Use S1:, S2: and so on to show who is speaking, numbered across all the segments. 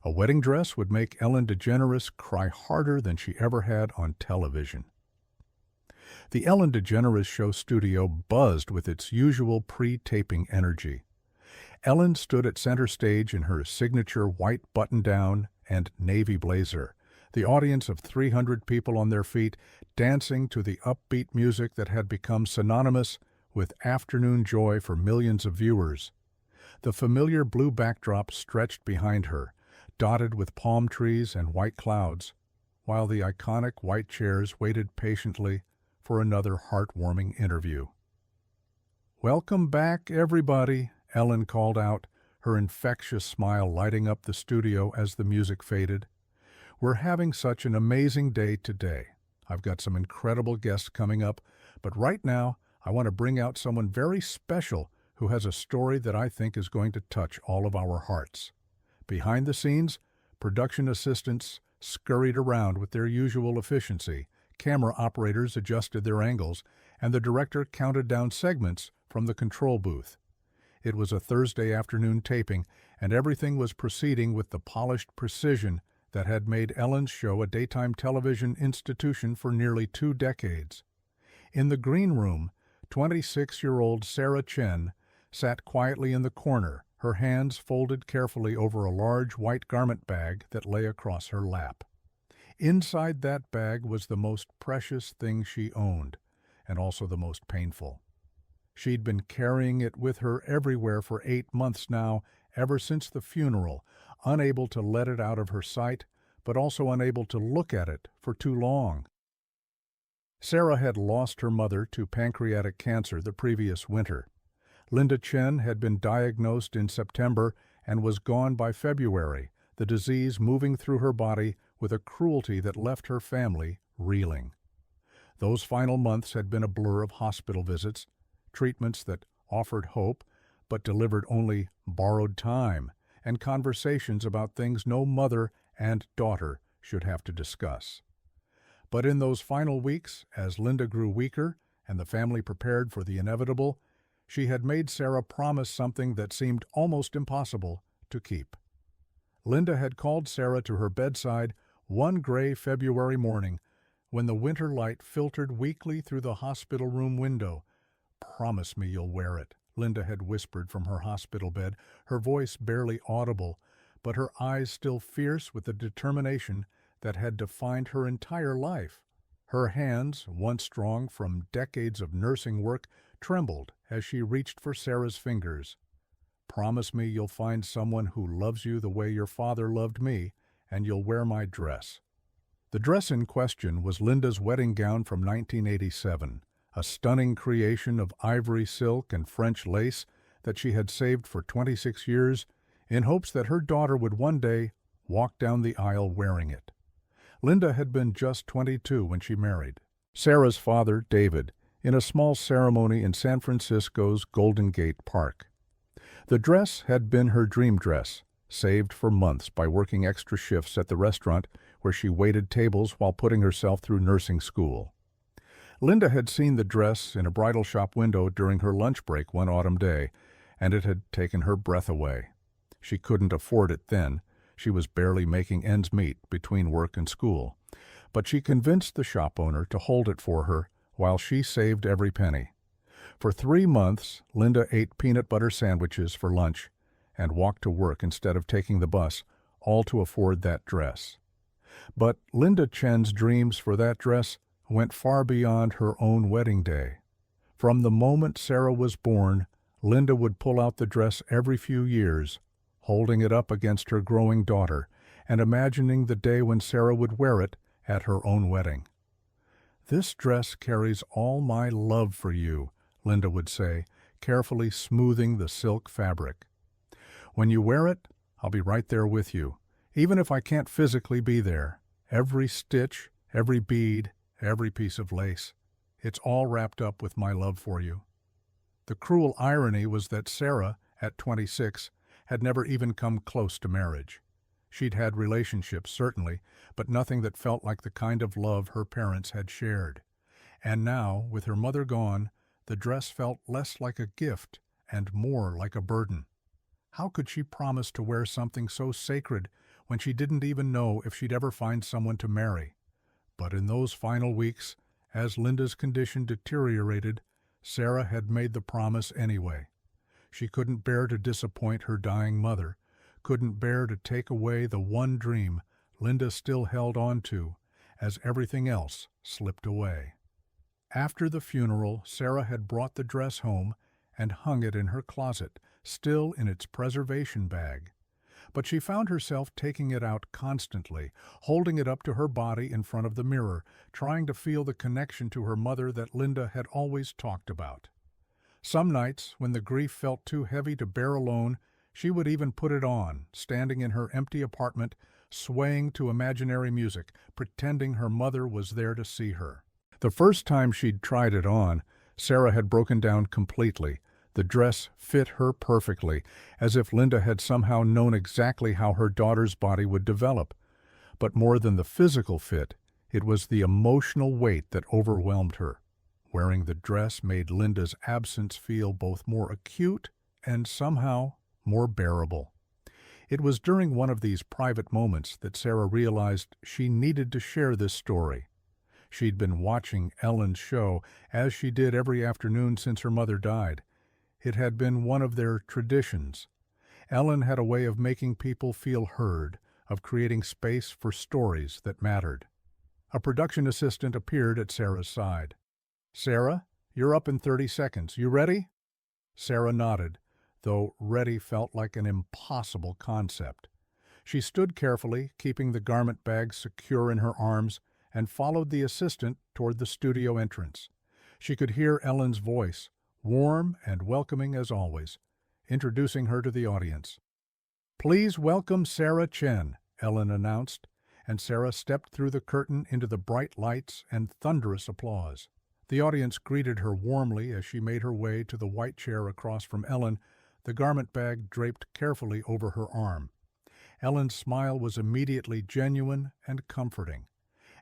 S1: A wedding dress would make Ellen DeGeneres cry harder than she ever had on television. The Ellen DeGeneres Show studio buzzed with its usual pre-taping energy. Ellen stood at center stage in her signature white button-down and navy blazer, the audience of 300 people on their feet dancing to the upbeat music that had become synonymous with afternoon joy for millions of viewers. The familiar blue backdrop stretched behind her, dotted with palm trees and white clouds, while the iconic white chairs waited patiently for another heartwarming interview. "Welcome back, everybody," Ellen called out, her infectious smile lighting up the studio as the music faded. "We're having such an amazing day today. I've got some incredible guests coming up, but right now I want to bring out someone very special who has a story that I think is going to touch all of our hearts." Behind the scenes, production assistants scurried around with their usual efficiency, camera operators adjusted their angles, and the director counted down segments from the control booth. It was a Thursday afternoon taping, and everything was proceeding with the polished precision that had made Ellen's show a daytime television institution for nearly 2 decades. In the green room, 26-year-old Sarah Chen sat quietly in the corner, her hands folded carefully over a large white garment bag that lay across her lap. Inside that bag was the most precious thing she owned, and also the most painful. She'd been carrying it with her everywhere for 8 months now, ever since the funeral, unable to let it out of her sight, but also unable to look at it for too long. Sarah had lost her mother to pancreatic cancer the previous winter. Linda Chen had been diagnosed in September and was gone by February, the disease moving through her body with a cruelty that left her family reeling. Those final months had been a blur of hospital visits, treatments that offered hope but delivered only borrowed time, and conversations about things no mother and daughter should have to discuss. But in those final weeks, as Linda grew weaker and the family prepared for the inevitable, she had made Sarah promise something that seemed almost impossible to keep. Linda had called Sarah to her bedside one gray February morning when the winter light filtered weakly through the hospital room window. "Promise me you'll wear it," Linda had whispered from her hospital bed, her voice barely audible, but her eyes still fierce with the determination that had defined her entire life. Her hands, once strong from decades of nursing work, trembled as she reached for Sarah's fingers. "Promise me you'll find someone who loves you the way your father loved me, and you'll wear my dress." The dress in question was Linda's wedding gown from 1987, a stunning creation of ivory silk and French lace that she had saved for 26 years in hopes that her daughter would one day walk down the aisle wearing it. Linda had been just 22 when she married Sarah's father, David, in a small ceremony in San Francisco's Golden Gate Park. The dress had been her dream dress, saved for months by working extra shifts at the restaurant where she waited tables while putting herself through nursing school. Linda had seen the dress in a bridal shop window during her lunch break one autumn day, and it had taken her breath away. She couldn't afford it then. She was barely making ends meet between work and school. But she convinced the shop owner to hold it for her while she saved every penny. For 3 months, Linda ate peanut butter sandwiches for lunch and walked to work instead of taking the bus, all to afford that dress. But Linda Chen's dreams for that dress went far beyond her own wedding day. From the moment Sarah was born, Linda would pull out the dress every few years, holding it up against her growing daughter and imagining the day when Sarah would wear it at her own wedding. "This dress carries all my love for you," Linda would say, carefully smoothing the silk fabric. "When you wear it, I'll be right there with you, even if I can't physically be there. Every stitch, every bead, every piece of lace. It's all wrapped up with my love for you." The cruel irony was that Sarah, at 26, had never even come close to marriage. She'd had relationships, certainly, but nothing that felt like the kind of love her parents had shared. And now, with her mother gone, the dress felt less like a gift and more like a burden. How could she promise to wear something so sacred when she didn't even know if she'd ever find someone to marry. But in those final weeks, as Linda's condition deteriorated, Sarah had made the promise anyway. She couldn't bear to disappoint her dying mother, couldn't bear to take away the one dream Linda still held on to, as everything else slipped away. After the funeral, Sarah had brought the dress home and hung it in her closet, still in its preservation bag. But she found herself taking it out constantly, holding it up to her body in front of the mirror, trying to feel the connection to her mother that Linda had always talked about. Some nights, when the grief felt too heavy to bear alone, she would even put it on, standing in her empty apartment, swaying to imaginary music, pretending her mother was there to see her. The first time she'd tried it on, Sarah had broken down completely. The dress fit her perfectly, as if Linda had somehow known exactly how her daughter's body would develop. But more than the physical fit, it was the emotional weight that overwhelmed her. Wearing the dress made Linda's absence feel both more acute and somehow more bearable. It was during one of these private moments that Sarah realized she needed to share this story. She'd been watching Ellen's show, as she did every afternoon since her mother died. It had been one of their traditions. Ellen had a way of making people feel heard, of creating space for stories that mattered. A production assistant appeared at Sarah's side. "Sarah, you're up in 30 seconds. You ready?" Sarah nodded, though ready felt like an impossible concept. She stood carefully, keeping the garment bag secure in her arms, and followed the assistant toward the studio entrance. She could hear Ellen's voice, warm and welcoming as always, introducing her to the audience. "Please welcome Sarah Chen," Ellen announced, and Sarah stepped through the curtain into the bright lights and thunderous applause. The audience greeted her warmly as she made her way to the white chair across from Ellen, the garment bag draped carefully over her arm. Ellen's smile was immediately genuine and comforting,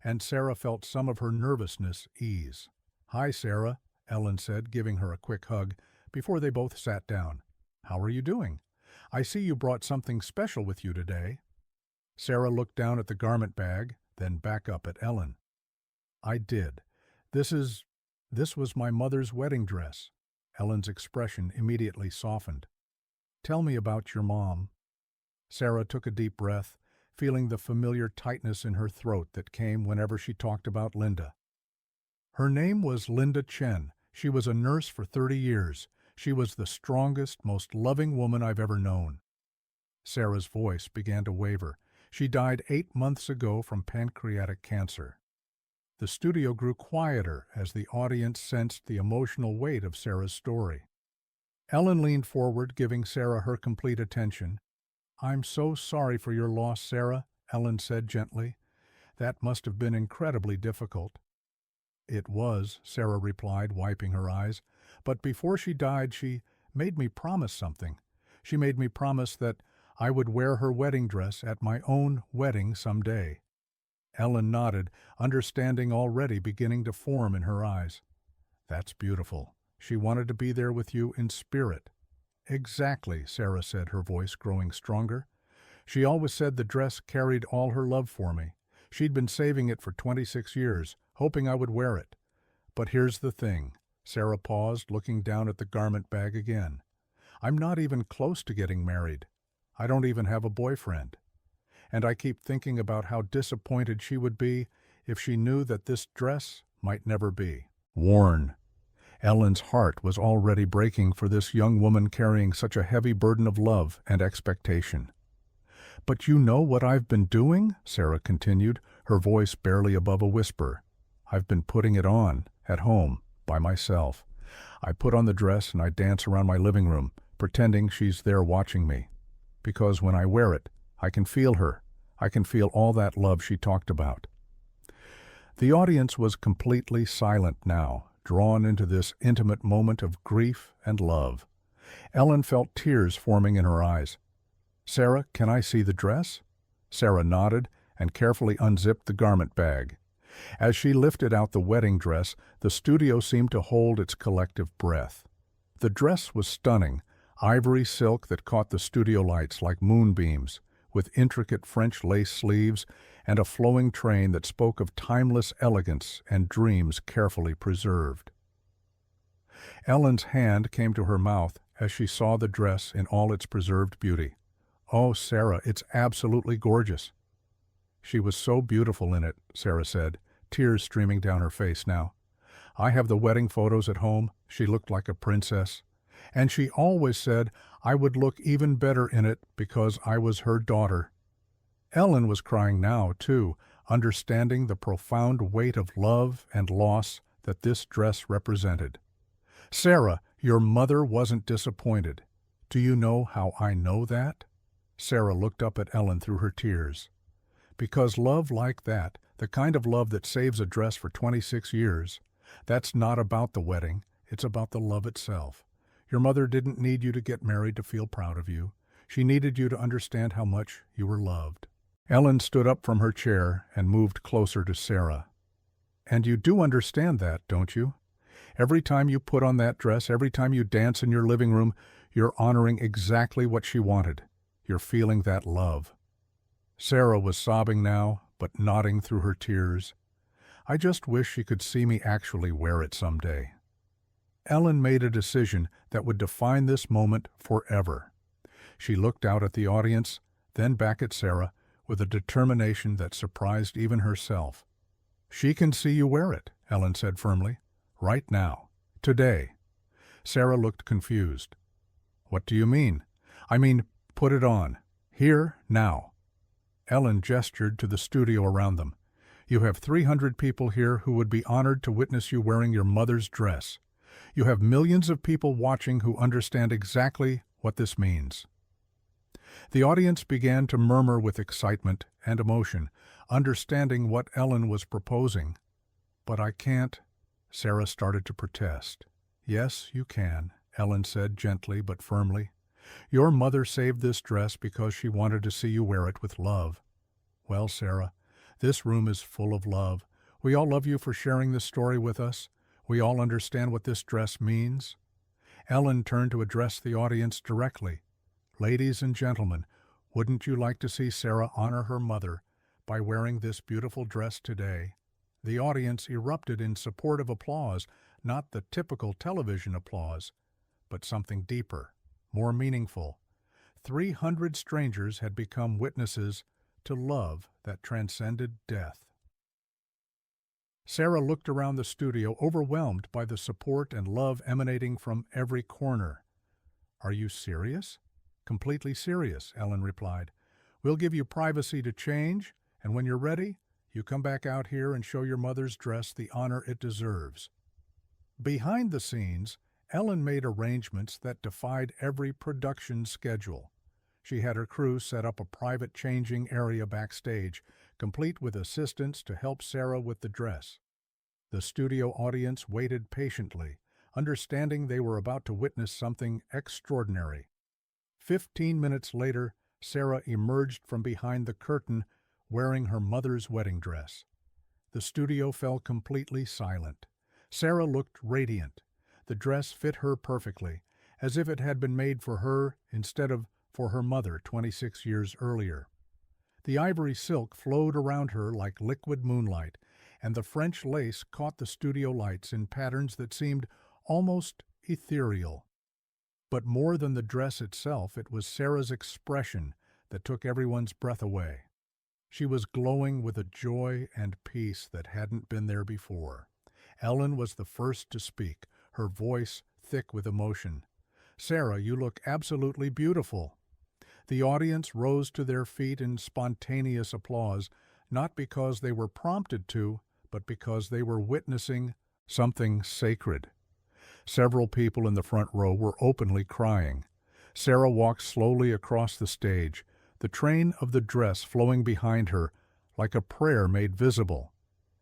S1: and Sarah felt some of her nervousness ease. "Hi, Sarah," Ellen said, giving her a quick hug, before they both sat down. "How are you doing? I see you brought something special with you today." Sarah looked down at the garment bag, then back up at Ellen. "I did. This was my mother's wedding dress." Ellen's expression immediately softened. "Tell me about your mom." Sarah took a deep breath, feeling the familiar tightness in her throat that came whenever she talked about Linda. "Her name was Linda Chen. She was a nurse for 30 years. She was the strongest, most loving woman I've ever known." Sarah's voice began to waver. She died 8 months ago from pancreatic cancer. The studio grew quieter as the audience sensed the emotional weight of Sarah's story. Ellen leaned forward, giving Sarah her complete attention. "I'm so sorry for your loss, Sarah," Ellen said gently. "That must have been incredibly difficult." "It was," Sarah replied, wiping her eyes. "But before she died, she made me promise something. She made me promise that I would wear her wedding dress at my own wedding someday." Ellen nodded, understanding already beginning to form in her eyes. "That's beautiful. She wanted to be there with you in spirit." "Exactly," Sarah said, her voice growing stronger. "She always said the dress carried all her love for me. She'd been saving it for 26 years, hoping I would wear it. But here's the thing." Sarah paused, looking down at the garment bag again. "I'm not even close to getting married. I don't even have a boyfriend. And I keep thinking about how disappointed she would be if she knew that this dress might never be worn." Ellen's heart was already breaking for this young woman carrying such a heavy burden of love and expectation. "But you know what I've been doing?" Sarah continued, her voice barely above a whisper. "I've been putting it on, at home, by myself. I put on the dress and I dance around my living room, pretending she's there watching me. Because when I wear it, I can feel her. I can feel all that love she talked about." The audience was completely silent now, drawn into this intimate moment of grief and love. Ellen felt tears forming in her eyes. "Sarah, can I see the dress?" Sarah nodded and carefully unzipped the garment bag. As she lifted out the wedding dress, the studio seemed to hold its collective breath. The dress was stunning, ivory silk that caught the studio lights like moonbeams, with intricate French lace sleeves and a flowing train that spoke of timeless elegance and dreams carefully preserved. Ellen's hand came to her mouth as she saw the dress in all its preserved beauty. "Oh, Sarah, it's absolutely gorgeous." "She was so beautiful in it," Sarah said, tears streaming down her face now. "I have the wedding photos at home. She looked like a princess. And she always said I would look even better in it because I was her daughter." Ellen was crying now, too, understanding the profound weight of love and loss that this dress represented. "Sarah, your mother wasn't disappointed. Do you know how I know that?" Sarah looked up at Ellen through her tears. "Because love like that, the kind of love that saves a dress for 26 years, that's not about the wedding, it's about the love itself. Your mother didn't need you to get married to feel proud of you. She needed you to understand how much you were loved." Ellen stood up from her chair and moved closer to Sarah. "And you do understand that, don't you? Every time you put on that dress, every time you dance in your living room, you're honoring exactly what she wanted. You're feeling that love." Sarah was sobbing now, but nodding through her tears. "I just wish she could see me actually wear it someday." Ellen made a decision that would define this moment forever. She looked out at the audience, then back at Sarah, with a determination that surprised even herself. "She can see you wear it," Ellen said firmly. "Right now. Today." Sarah looked confused. "What do you mean?" "I mean, put it on. Here, now." Ellen gestured to the studio around them. "You have 300 people here who would be honored to witness you wearing your mother's dress. You have millions of people watching who understand exactly what this means." The audience began to murmur with excitement and emotion, understanding what Ellen was proposing. "But I can't," Sarah started to protest. "Yes, you can," Ellen said gently but firmly. "Your mother saved this dress because she wanted to see you wear it with love. Well, Sarah, this room is full of love. We all love you for sharing this story with us. We all understand what this dress means." Ellen turned to address the audience directly. "Ladies and gentlemen, wouldn't you like to see Sarah honor her mother by wearing this beautiful dress today?" The audience erupted in supportive applause, not the typical television applause, but something deeper, more meaningful. 300 strangers had become witnesses to love that transcended death. Sarah looked around the studio, overwhelmed by the support and love emanating from every corner. "Are you serious?" "Completely serious," Ellen replied. "We'll give you privacy to change, and when you're ready, you come back out here and show your mother's dress the honor it deserves." Behind the scenes, Ellen made arrangements that defied every production schedule. She had her crew set up a private changing area backstage, complete with assistants to help Sarah with the dress. The studio audience waited patiently, understanding they were about to witness something extraordinary. 15 minutes later, Sarah emerged from behind the curtain wearing her mother's wedding dress. The studio fell completely silent. Sarah looked radiant. The dress fit her perfectly, as if it had been made for her instead of for her mother 26 years earlier. The ivory silk flowed around her like liquid moonlight, and the French lace caught the studio lights in patterns that seemed almost ethereal. But more than the dress itself, it was Sarah's expression that took everyone's breath away. She was glowing with a joy and peace that hadn't been there before. Ellen was the first to speak, her voice thick with emotion. "Sarah, you look absolutely beautiful." The audience rose to their feet in spontaneous applause, not because they were prompted to, but because they were witnessing something sacred. Several people in the front row were openly crying. Sarah walked slowly across the stage, the train of the dress flowing behind her like a prayer made visible.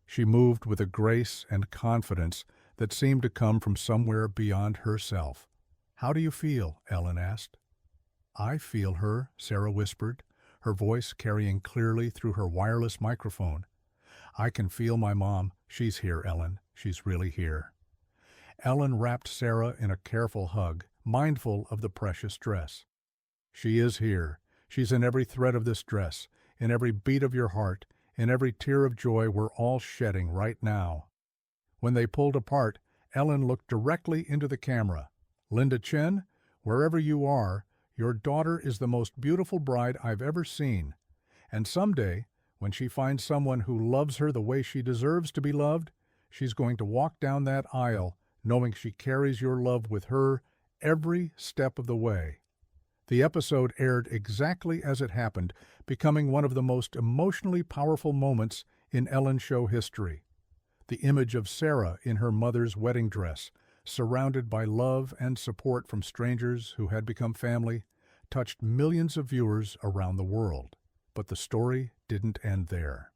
S1: She moved with a grace and confidence that seemed to come from somewhere beyond herself. "How do you feel?" Ellen asked. "I feel her," Sarah whispered, her voice carrying clearly through her wireless microphone. "I can feel my mom. She's here, Ellen. She's really here." Ellen wrapped Sarah in a careful hug, mindful of the precious dress. "She is here. She's in every thread of this dress, in every beat of your heart, in every tear of joy we're all shedding right now." When they pulled apart, Ellen looked directly into the camera. "Linda Chen, wherever you are, your daughter is the most beautiful bride I've ever seen. And someday, when she finds someone who loves her the way she deserves to be loved, she's going to walk down that aisle knowing she carries your love with her every step of the way." The episode aired exactly as it happened, becoming one of the most emotionally powerful moments in Ellen show history. The image of Sarah in her mother's wedding dress, surrounded by love and support from strangers who had become family, touched millions of viewers around the world. But the story didn't end there.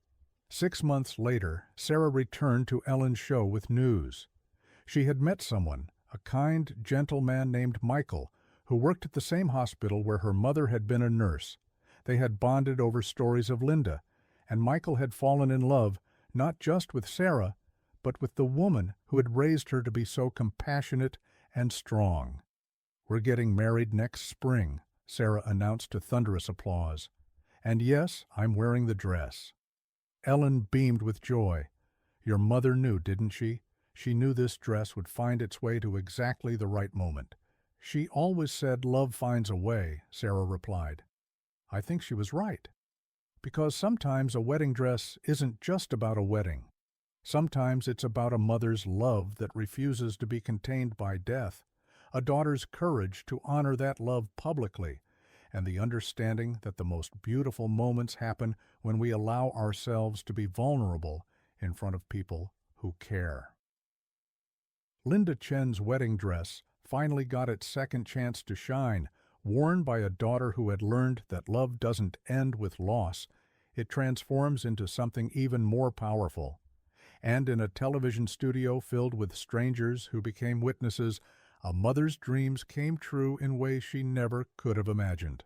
S1: 6 months later, Sarah returned to Ellen's show with news. She had met someone, a kind, gentle man named Michael, who worked at the same hospital where her mother had been a nurse. They had bonded over stories of Linda, and Michael had fallen in love not just with Sarah, but with the woman who had raised her to be so compassionate and strong. "We're getting married next spring," Sarah announced to thunderous applause. "And yes, I'm wearing the dress." Ellen beamed with joy. "Your mother knew, didn't she? She knew this dress would find its way to exactly the right moment." "She always said love finds a way," Sarah replied. "I think she was right. Because sometimes a wedding dress isn't just about a wedding. Sometimes it's about a mother's love that refuses to be contained by death, a daughter's courage to honor that love publicly, and the understanding that the most beautiful moments happen when we allow ourselves to be vulnerable in front of people who care." Linda Chen's wedding dress finally got its second chance to shine. Worn by a daughter who had learned that love doesn't end with loss, it transforms into something even more powerful. And in a television studio filled with strangers who became witnesses, a mother's dreams came true in ways she never could have imagined.